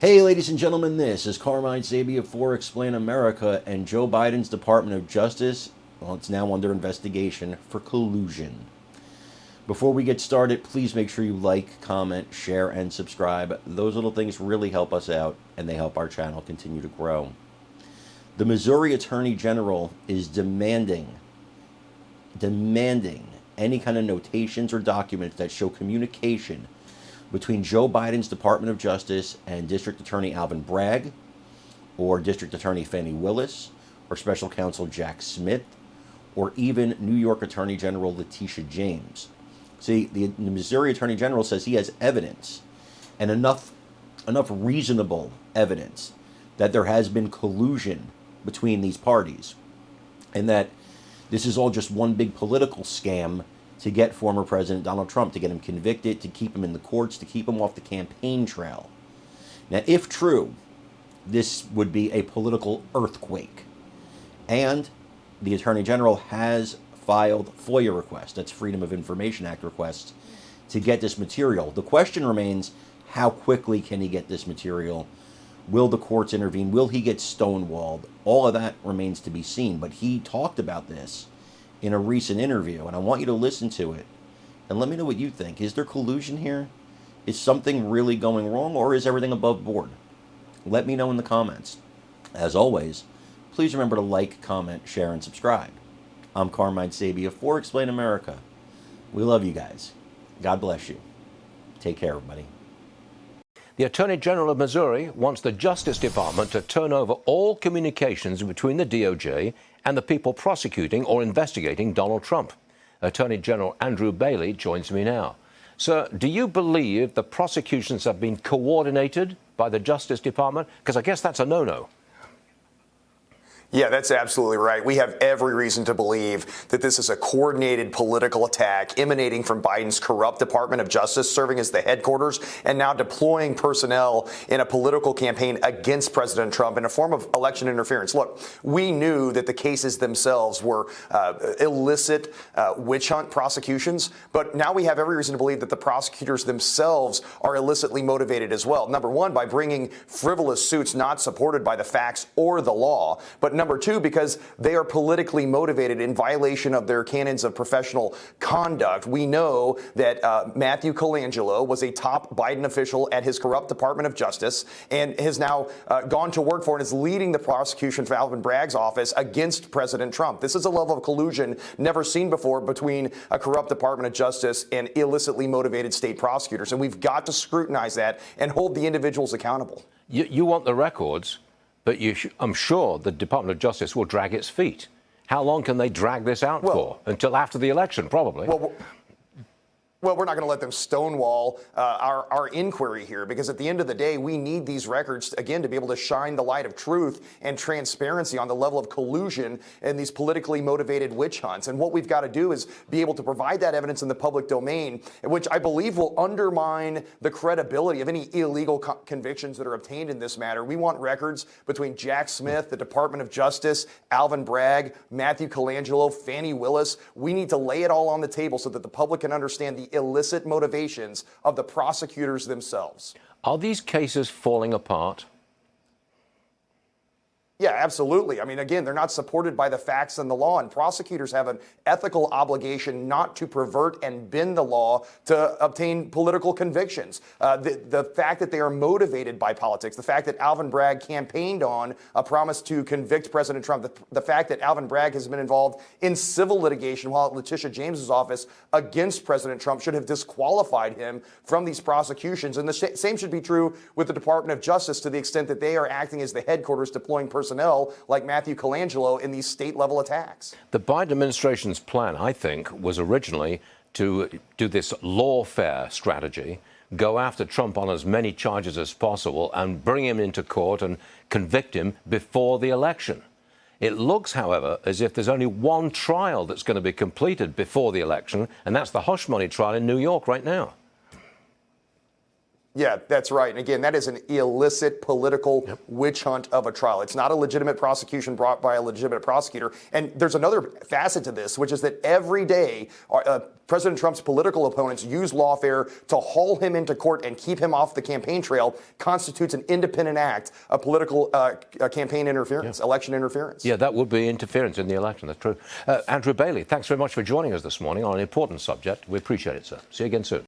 Hey, ladies and gentlemen, this is Carmine Sabia of For Explain America, and Joe Biden's Department of Justice, well, it's now under investigation for collusion. Before we get started, please make sure you like, comment, share, and subscribe. Those little things really help us out, and they help our channel continue to grow. The Missouri Attorney General is demanding any kind of notations or documents that show communication between Joe Biden's Department of Justice and District Attorney Alvin Bragg, or District Attorney Fani Willis, or Special Counsel Jack Smith, or even New York Attorney General Letitia James. See, the Missouri Attorney General says he has evidence, and enough reasonable evidence, that there has been collusion between these parties, and that this is all just one big political scam to get former President Donald Trump, to get him convicted, to keep him in the courts, to keep him off the campaign trail. Now, if true, this would be a political earthquake. And the Attorney General has filed FOIA requests, that's Freedom of Information Act requests, to get this material. The question remains, how quickly can he get this material? Will the courts intervene? Will he get stonewalled? All of that remains to be seen. But he talked about this in a recent interview, and I want you to listen to it and let me know what you think. Is there collusion here? Is something really going wrong, or is everything above board? Let me know in the comments. As always, please remember to like, comment, share, and subscribe. I'm Carmine Sabia for Explain America. We love you guys. God bless you. Take care, everybody. The Attorney General of Missouri wants the Justice Department to turn over all communications between the DOJ and the people prosecuting or investigating Donald Trump. Attorney General Andrew Bailey joins me now. Sir, do you believe the prosecutions have been coordinated by the Justice Department? Because I guess that's a no-no. Yeah, that's absolutely right. We have every reason to believe that this is a coordinated political attack emanating from Biden's corrupt Department of Justice, serving as the headquarters and now deploying personnel in a political campaign against President Trump in a form of election interference. Look, we knew that the cases themselves were illicit witch hunt prosecutions, but now we have every reason to believe that the prosecutors themselves are illicitly motivated as well. Number one, by bringing frivolous suits not supported by the facts or the law, but number two, because they are politically motivated in violation of their canons of professional conduct. We know that Matthew Colangelo was a top Biden official at his corrupt Department of Justice and has now gone to work for and is leading the prosecution for Alvin Bragg's office against President Trump. This is a level of collusion never seen before between a corrupt Department of Justice and illicitly motivated state prosecutors. And we've got to scrutinize that and hold the individuals accountable. You want the records, but I'm sure the Department of Justice will drag its feet. How long can they drag this out for? Until after the election, probably. Well, we're not going to let them stonewall our inquiry here, because at the end of the day, we need these records, again, to be able to shine the light of truth and transparency on the level of collusion and these politically motivated witch hunts. And what we've got to do is be able to provide that evidence in the public domain, which I believe will undermine the credibility of any illegal convictions that are obtained in this matter. We want records between Jack Smith, the Department of Justice, Alvin Bragg, Matthew Colangelo, Fani Willis. We need to lay it all on the table so that the public can understand the illicit motivations of the prosecutors themselves. Are these cases falling apart? Yeah, absolutely. I mean, again, they're not supported by the facts and the law, and prosecutors have an ethical obligation not to pervert and bend the law to obtain political convictions. The fact that they are motivated by politics, the fact that Alvin Bragg campaigned on a promise to convict President Trump, the fact that Alvin Bragg has been involved in civil litigation while at Letitia James's office against President Trump should have disqualified him from these prosecutions. And the same should be true with the Department of Justice, to the extent that they are acting as the headquarters, deploying personnel like Matthew Colangelo in these state-level attacks. The Biden administration's plan, I think, was originally to do this lawfare strategy, go after Trump on as many charges as possible and bring him into court and convict him before the election. It looks, however, as if there's only one trial that's going to be completed before the election, and that's the hush money trial in New York right now. Yeah, that's right. And again, that is an illicit political witch hunt of a trial. It's not a legitimate prosecution brought by a legitimate prosecutor. And there's another facet to this, which is that every day President Trump's political opponents use lawfare to haul him into court and keep him off the campaign trail constitutes an independent act of political campaign interference, election interference. Yeah, that would be interference in the election. That's true. Andrew Bailey, thanks very much for joining us this morning on an important subject. We appreciate it, sir. See you again soon.